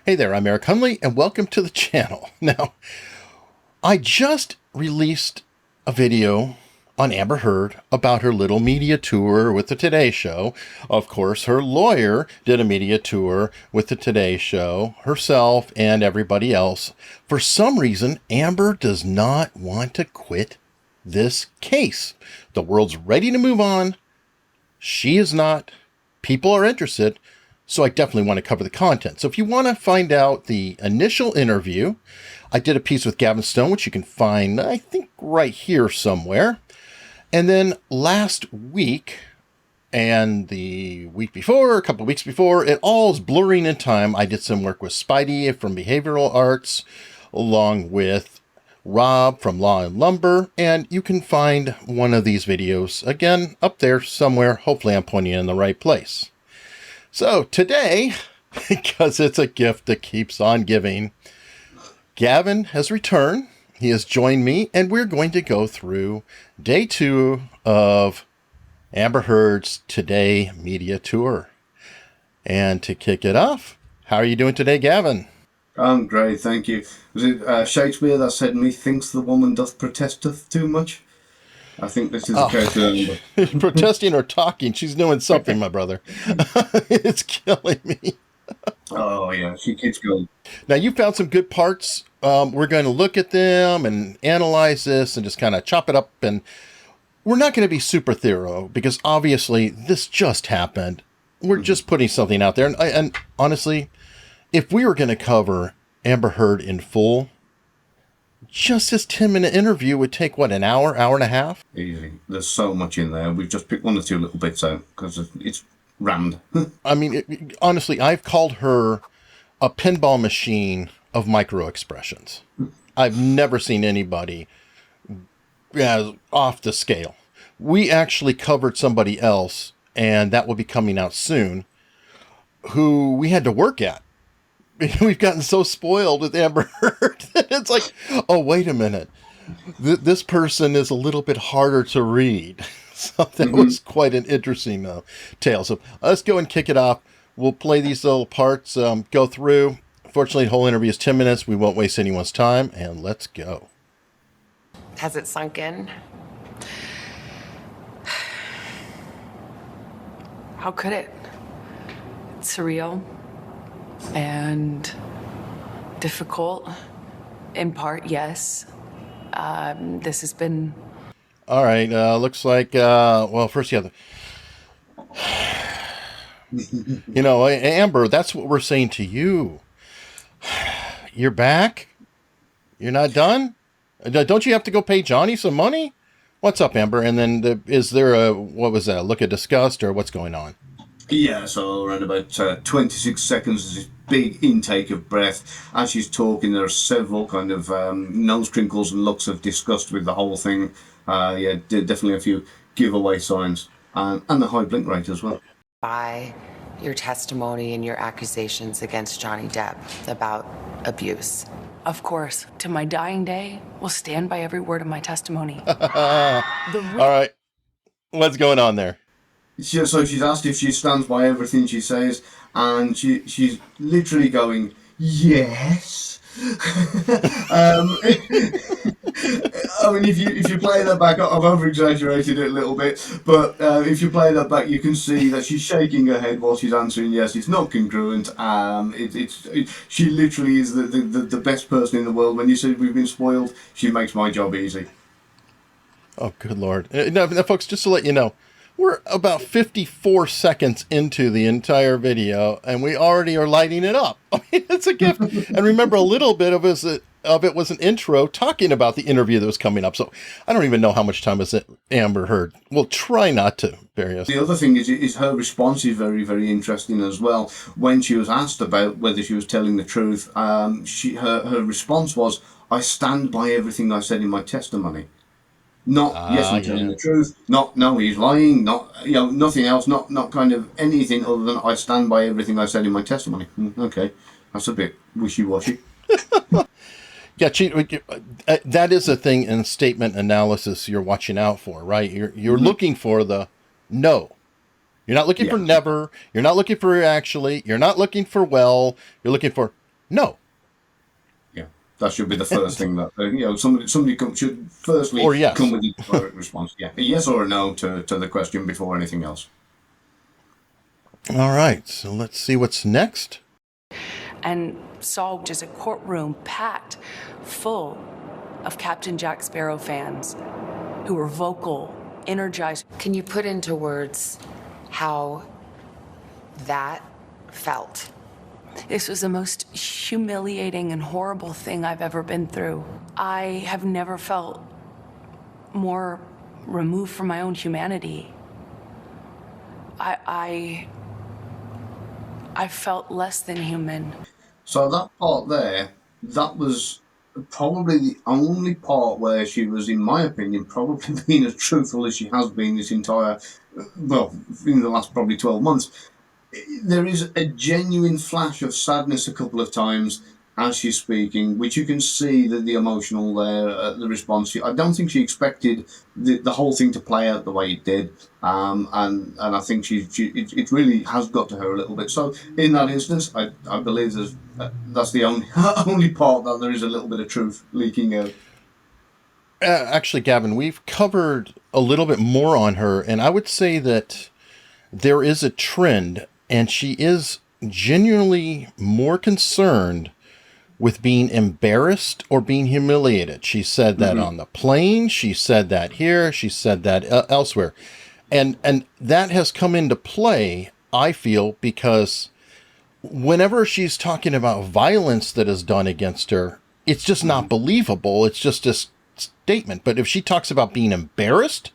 Hey there, I'm Eric Hunley, and welcome to the channel. Now, I just released a video on Amber Heard about her little media tour with the Today Show. Of course, her lawyer did a media tour with the Today Show, herself and everybody else. For some reason, Amber does not want to quit this case. The world's ready to move on. She is not. People are interested. So I definitely want to cover the content. So if you want to find out the initial interview, I did a piece with Gavin Stone, which you can find, I think, right here somewhere. And then last week and the week before, a couple of weeks before, it all is blurring in time. I did some work with Spidey from Behavioral Arts, along with Rob from Law and Lumber. And you can find one of these videos, again, up there somewhere. Hopefully I'm pointing in the right place. So today, because it's a gift that keeps on giving, Gavin has returned. He has joined me, and we're going to go through day 2 of Amber Heard's Today media tour. And to kick it off, how are you doing today, Gavin? I'm great, thank you. Was it Shakespeare that said, "Methinks the woman doth protesteth too much"? I think this is the case. Protesting or talking, she's doing something, my brother. It's killing me. Oh, yeah, she keeps going. Now, you found some good parts. We're going to look at them and analyze this and just kind of chop it up. And we're not going to be super thorough because obviously this just happened. We're just putting something out there. And honestly, if we were going to cover Amber Heard in full, just this 10-minute interview would take, what, an hour, hour and a half? Easy. There's so much in there. We've just picked one or two little bits out because it's rammed. I mean, honestly, I've called her a pinball machine of micro expressions. I've never seen anybody off the scale. We actually covered somebody else, and that will be coming out soon, who we had to work at. We've gotten so spoiled with Amber Heard that it's like, oh, wait a minute. This person is a little bit harder to read. So that was quite an interesting tale. So let's go and kick it off. We'll play these little parts, go through. Fortunately, the whole interview is 10 minutes. We won't waste anyone's time, and let's go. Has it sunk in? How could it? It's surreal and difficult. In part, yes. This has been... All right, looks like, well, first you have the... You know, Amber, that's what we're saying to you. You're back? You're not done? Don't you have to go pay Johnny some money? What's up, Amber? And then is there a, what was that, a look at disgust, or what's going on? Yeah, so around about 26 seconds is this big intake of breath. As she's talking, there are several kind of nose crinkles and looks of disgust with the whole thing. Definitely a few giveaway signs. And the high blink rate as well. By your testimony and your accusations against Johnny Depp about abuse. Of course, to my dying day, will stand by every word of my testimony. All right, what's going on there? So she's asked if she stands by everything she says, and she's literally going, yes. I mean, if you play that back, I've over-exaggerated it a little bit, but if you play that back, you can see that she's shaking her head while she's answering yes. It's not congruent. She literally is the best person in the world. When you said we've been spoiled, she makes my job easy. Oh, good Lord. Now, folks, just to let you know, we're about 54 seconds into the entire video, and we already are lighting it up. I mean, it's a gift. And remember, a little bit of it was an intro talking about the interview that was coming up. So I don't even know how much time is it Amber Heard. We'll try not to bury us. The other thing is her response is very, very interesting as well. When she was asked about whether she was telling the truth, her response was, "I stand by everything I said in my testimony." Not, yes, I'm telling the truth. Not, no, he's lying. Not, nothing else. Not kind of anything other than I stand by everything I said in my testimony. Okay, that's a bit wishy-washy. Yeah, that is a thing in statement analysis you're watching out for, right? You're looking for the no. You're not looking for never. You're not looking for actually. You're not looking for well. You're looking for No. Yeah, that should be the first thing that somebody should firstly Or yes. come with a direct response. Yeah, a yes or a no to the question before anything else. All right, so let's see what's next. And saw just a courtroom packed full of Captain Jack Sparrow fans who were vocal, energized. Can you put into words how that felt? This was the most humiliating and horrible thing I've ever been through. I have never felt more removed from my own humanity. I felt less than human. So that part there, that was probably the only part where she was, in my opinion, probably being as truthful as she has been this entire, well, in the last probably 12 months. There is a genuine flash of sadness a couple of times as she's speaking, which you can see the emotional there, the response. I don't think she expected the whole thing to play out the way it did, and I think it really has got to her a little bit. So in that instance, I believe that's the only only part that there is a little bit of truth leaking out. Actually, Gavin, we've covered a little bit more on her, and I would say that there is a trend, and she is genuinely more concerned with being embarrassed or being humiliated. She said that on the plane. She said that here. She said that elsewhere. And that has come into play, I feel, because whenever she's talking about violence that is done against her, it's just not believable. It's just a statement. But if she talks about being embarrassed,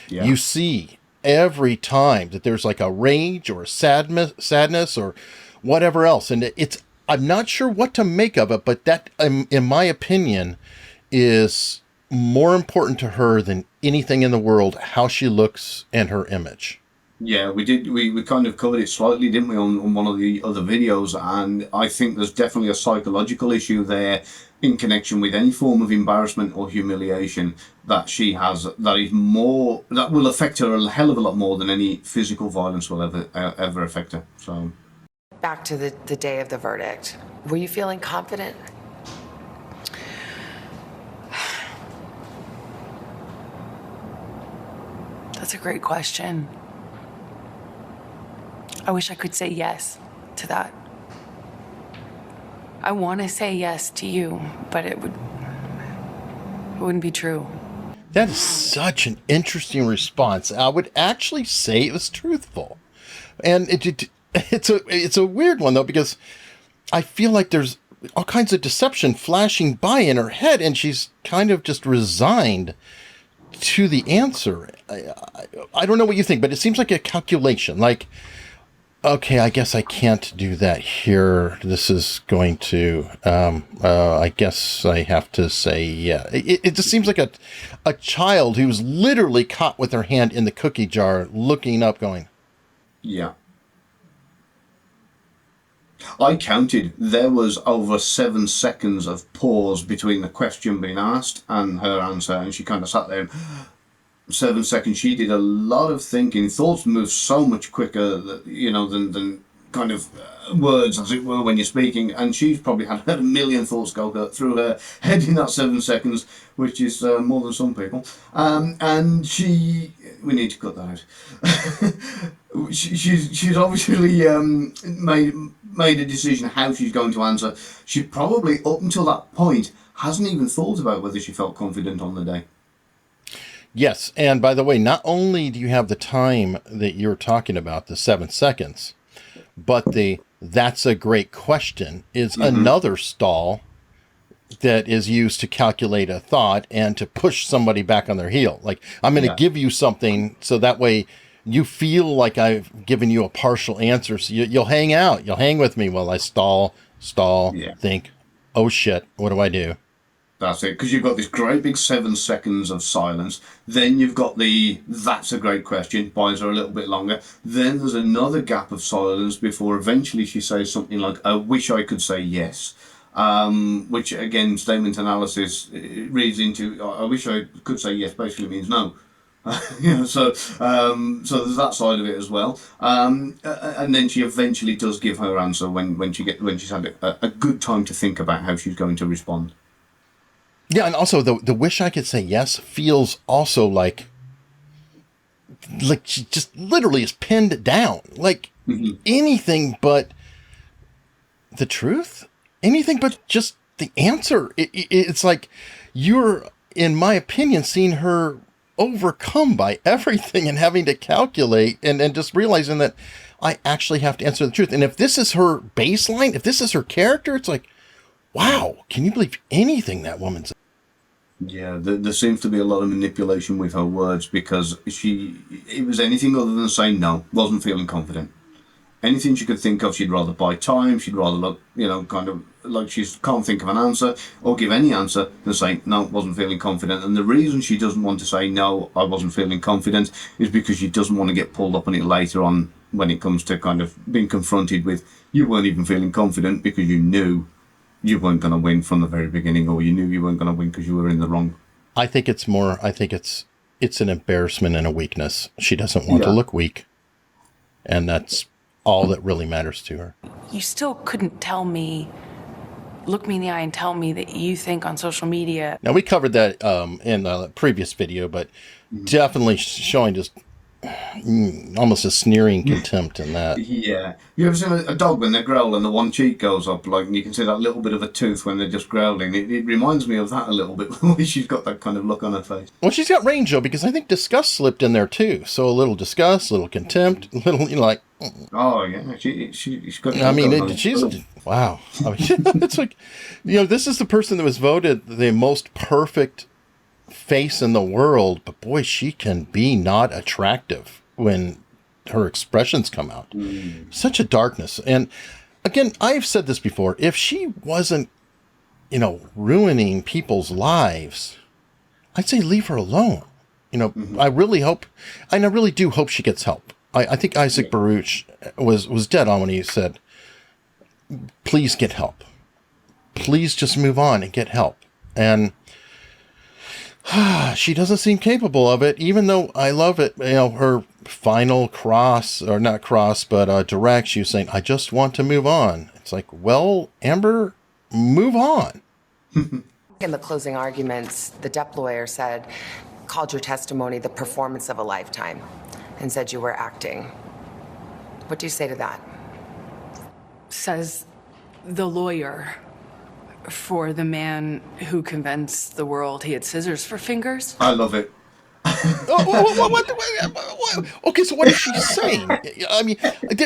you see every time that there's like a rage or a sadness or whatever else. And I'm not sure what to make of it, but that, in my opinion, is more important to her than anything in the world, how she looks and her image. Yeah, we did. We kind of covered it slightly, didn't we, on one of the other videos? And I think there's definitely a psychological issue there in connection with any form of embarrassment or humiliation that she has. That will affect her a hell of a lot more than any physical violence will ever affect her. So. Back to the day of the verdict. Were you feeling confident? That's a great question. I wish I could say yes to that. I want to say yes to you, but it wouldn't be true. That is such an interesting response. I would actually say it was truthful. And it's a weird one, though, because I feel like there's all kinds of deception flashing by in her head, and she's kind of just resigned to the answer. I don't know what you think, but it seems like a calculation. Like, okay, I guess I can't do that here. This is going to, I guess I have to say, yeah. It just seems like a child who's literally caught with her hand in the cookie jar, looking up, going, yeah. I counted. There was over 7 seconds of pause between the question being asked and her answer, and she kind of sat there. 7 seconds. She did a lot of thinking. Thoughts move so much quicker, than kind of words, as it were, when you're speaking. And she's probably had a million thoughts go through her head in that 7 seconds, which is more than some people. And we need to cut that out. She's obviously made a decision how she's going to answer. She probably, up until that point, hasn't even thought about whether she felt confident on the day. Yes, and by the way, not only do you have the time that you're talking about, the 7 seconds, but that's a great question is another stall that is used to calculate a thought and to push somebody back on their heel. Like, I'm going to give you something so that way you feel like I've given you a partial answer. So you'll hang out. You'll hang with me while I stall, think, oh shit, what do I do? That's it, because you've got this great big 7 seconds of silence. Then you've got that's a great question, buys her a little bit longer. Then there's another gap of silence before eventually she says something like, I wish I could say yes. Which, again, statement analysis reads into, I wish I could say yes, basically means no. So there's that side of it as well. And then she eventually does give her answer when she's had a good time to think about how she's going to respond. Yeah, and also the wish I could say yes feels also like she just literally is pinned down. Like anything but the truth, anything but just the answer. It's like you're, in my opinion, seeing her overcome by everything and having to calculate and just realizing that I actually have to answer the truth. And if this is her baseline, if this is her character, it's like, wow, can you believe anything that woman's? Yeah, there seems to be a lot of manipulation with her words, because it was anything other than saying no, wasn't feeling confident. Anything she could think of, she'd rather buy time, she'd rather look, kind of like she can't think of an answer or give any answer than say, no, wasn't feeling confident. And the reason she doesn't want to say, no, I wasn't feeling confident, is because she doesn't want to get pulled up on it later on when it comes to kind of being confronted with, you weren't even feeling confident because you knew you weren't going to win from the very beginning, or you knew you weren't going to win because you were in the wrong. I think it's an embarrassment and a weakness. She doesn't want to look weak. And that's all that really matters to her. You still couldn't look me in the eye and tell me that you think on social media. Now, we covered that in the previous video, but definitely showing just almost a sneering contempt in that. Yeah. You ever seen a dog when they growl and the one cheek goes up, like, and you can see that little bit of a tooth when they're just growling? It reminds me of that a little bit, when she's got that kind of look on her face. Well, she's got range, though, because I think disgust slipped in there, too. So a little disgust, a little contempt, a little, like... Oh, yeah. She's got... I mean, she's... Wow. I mean, it's like, this is the person that was voted the most perfect face in the world, but boy, she can be not attractive when her expressions come out. Such a darkness. And again, I've said this before, if she wasn't ruining people's lives, I'd say leave her alone. I really hope, and I really do hope she gets help. I think Isaac Baruch was dead on when he said, please get help, please just move on and get help. And she doesn't seem capable of it, even though I love it. Her final direct, she was saying, I just want to move on. It's like, well, Amber, move on. In the closing arguments, the Depp lawyer called your testimony the performance of a lifetime and said you were acting. What do you say to that? Says the lawyer for the man who convinced the world he had scissors for fingers. I love it. Okay, so what is she saying? I mean,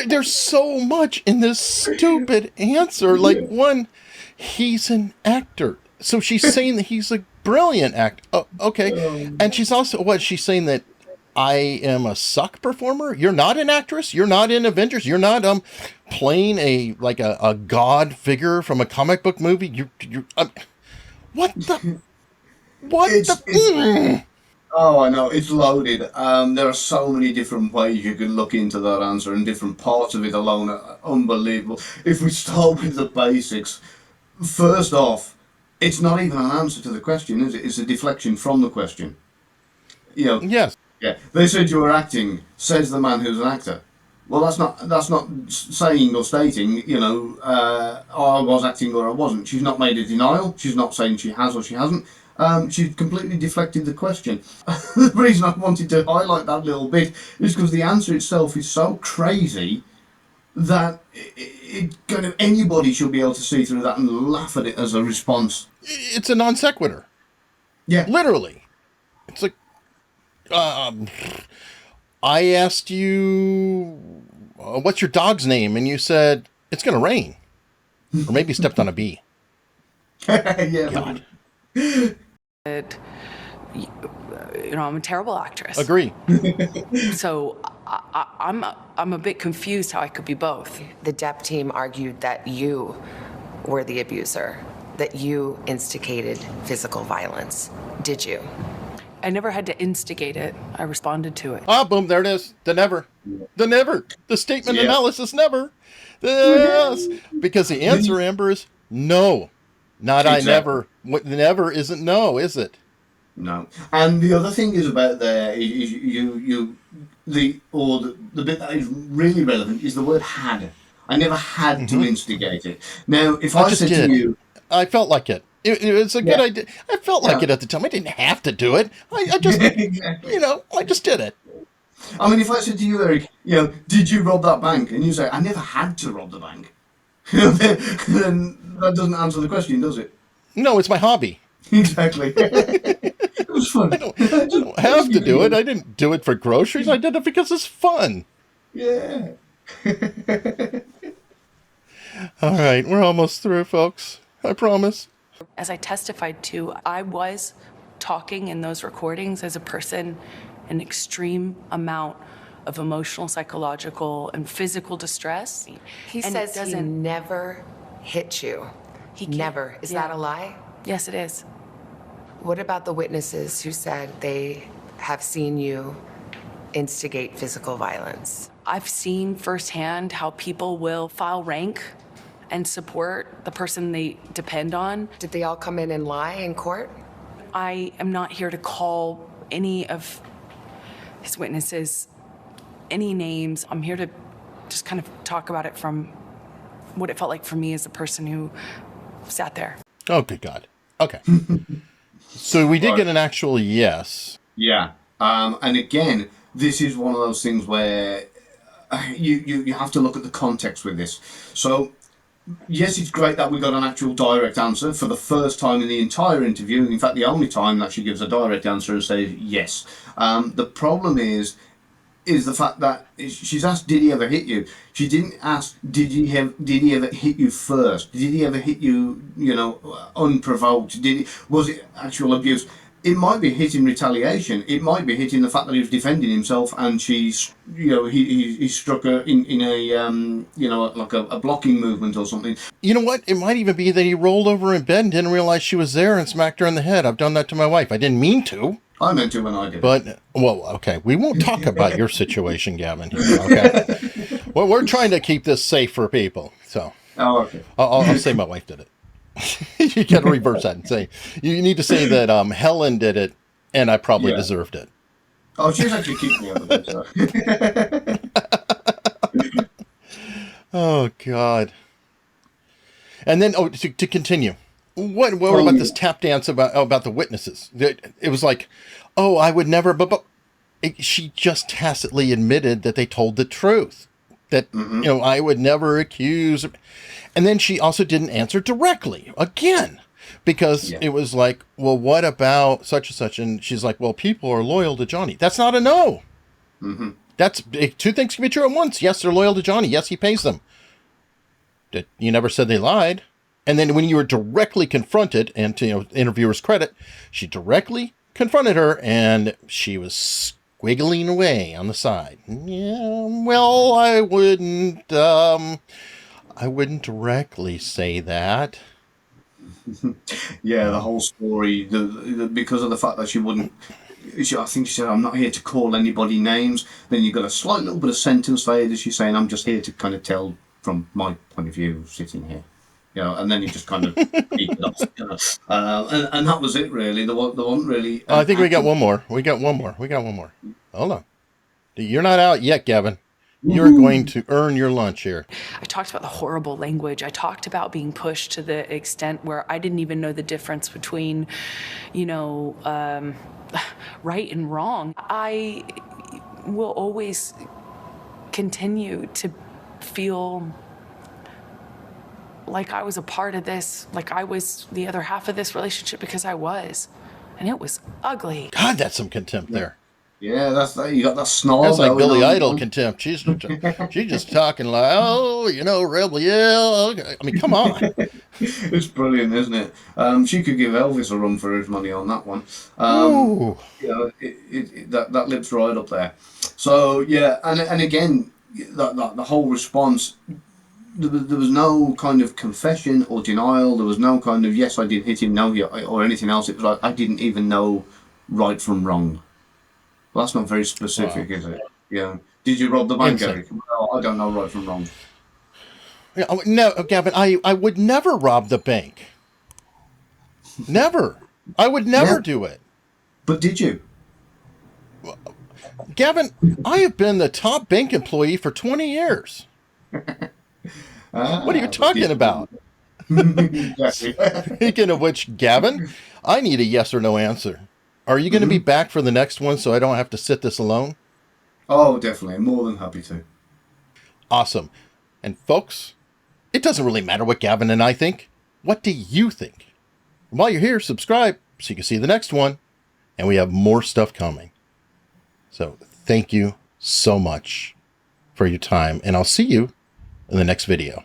there's so much in this stupid answer. Like, one, he's an actor. So she's saying that he's a brilliant actor. Oh, okay. And she's also, she's saying that I am a suck performer? You're not an actress? You're not in Avengers? You're not playing a god figure from a comic book movie? You're Oh, I know, it's loaded. There are so many different ways you can look into that answer, and different parts of it alone are unbelievable. If we start with the basics, first off, it's not even an answer to the question, is it? It's a deflection from the question. Yes. Yeah, they said you were acting, says the man who's an actor. Well, that's not saying or stating, I was acting or I wasn't. She's not made a denial. She's not saying she has or she hasn't. She's completely deflected the question. The reason I wanted to highlight that little bit is because the answer itself is so crazy that it kind of anybody should be able to see through that and laugh at it as a response. It's a non sequitur. Yeah. Literally. It's like, I asked you, what's your dog's name? And you said, it's going to rain. Or maybe you stepped on a bee. Yeah. God. I'm a terrible actress. Agree. So I'm a bit confused how I could be both. The Depp team argued that you were the abuser, that you instigated physical violence. Did you? I never had to instigate it. I responded to it. Ah, boom, there it is. The never. The statement analysis never. Yes. Because the answer, Amber, is no. Not exactly. I never. Never isn't no, is it? No. And the other thing is about there is the bit that is really relevant is the word had. I never had to instigate it. Now, if I I just said to did. you, I felt like it. It was a good yeah, idea. I felt like yeah, it at the time. I didn't have to do it. I just, exactly. I just did it. I mean, if I said to you, Eric, did you rob that bank? And you say, I never had to rob the bank. Then that doesn't answer the question, does it? No, it's my hobby. Exactly. It was I fun. don't, I don't have to do it. I didn't do it for groceries. I did it because it's fun. Yeah. All right, we're almost through, folks. I promise. As I testified to, I was talking in those recordings as a person in extreme amount of emotional, psychological, and physical distress. He And says it he doesn't. never hit you. He can't- Never. Is yeah. that a lie? Yes, it is. What about the witnesses who said they have seen you instigate physical violence? I've seen firsthand how people will file rank and support the person they depend on. Did they all come in and lie in court? I am not here to call any of his witnesses any names. I'm here to just kind of talk about it from what it felt like for me as a person who sat there. Oh, good God. Okay. So we did Right. get an actual yes. Yeah. And again, this is one of those things where you have to look at the context with this. So, yes, it's great that we got an actual direct answer for the first time in the entire interview. In fact, the only time that she gives a direct answer and says yes. The problem is the fact that she's asked, "Did he ever hit you?" She didn't ask, Did he ever hit you first? Did he ever hit you, unprovoked? Was it actual abuse? It might be hit in retaliation. It might be hit in the fact that he was defending himself, and she's, he struck her in a, like a blocking movement or something. You know what? It might even be that he rolled over in bed and didn't realize she was there and smacked her in the head. I've done that to my wife. I didn't mean to. I meant to when I did it. But, well, okay. We won't talk about your situation, Gavin. Here, okay. Well, we're trying to keep this safe for people. So Oh, okay. I'll say my wife did it. You got to reverse that and say, you need to say that Helen did it and I probably deserved it. Oh, she's actually keeping me on the bed, so. Oh, God. And then, to continue. What about this tap dance about the witnesses? It was like, oh, I would never, but she just tacitly admitted that they told the truth. That, I would never accuse. And then she also didn't answer directly again, because it was like, well, what about such and such? And she's like, well, people are loyal to Johnny. That's not a no. Mm-hmm. That's two things can be true at once. Yes, they're loyal to Johnny. Yes, he pays them. You never said they lied. And then when you were directly confronted, and to interviewer's credit, she directly confronted her, and she was squiggling away on the side. Yeah, well, I wouldn't directly say that. Yeah, the whole story, because of the fact that she wouldn't. I think she said, "I'm not here to call anybody names." Then you got a slight little bit of sentence later. She's saying, "I'm just here to kind of tell from my point of view, sitting here." And then he just kind of beat it off. And that was it, really. There wasn't really. I think we got one more. We got one more. Hold on. You're not out yet, Gavin. You're going to earn your lunch here. I talked about the horrible language. I talked about being pushed to the extent where I didn't even know the difference between, right and wrong. I will always continue to feel like I was a part of this, like I was the other half of this relationship, because I was. And it was ugly. God, that's some contempt there. Yeah, that's that. You got that snarl. That's like Billy Idol contempt. She's just talking like, rebel, yeah. Okay. I mean, come on. It's brilliant, isn't it? She could give Elvis a run for his money on that one. That lives right up there. So yeah, and again, the whole response. There was no kind of confession or denial. There was no kind of yes, I did hit him, no, or anything else. It was like I didn't even know right from wrong. Well, that's not very specific, is it? Yeah. Did you rob the bank, Eric? Well, I don't know right from wrong. Yeah, no, Gavin, I would never rob the bank. Never. I would never do it. But did you? Gavin, I have been the top bank employee for 20 years. What are you talking about? Exactly. Speaking of which, Gavin, I need a yes or no answer. Are you going to be back for the next one so I don't have to sit this alone? Oh, definitely. I'm more than happy to. Awesome. And folks, it doesn't really matter what Gavin and I think. What do you think? And while you're here, subscribe so you can see the next one. And we have more stuff coming. So thank you so much for your time. And I'll see you in the next video.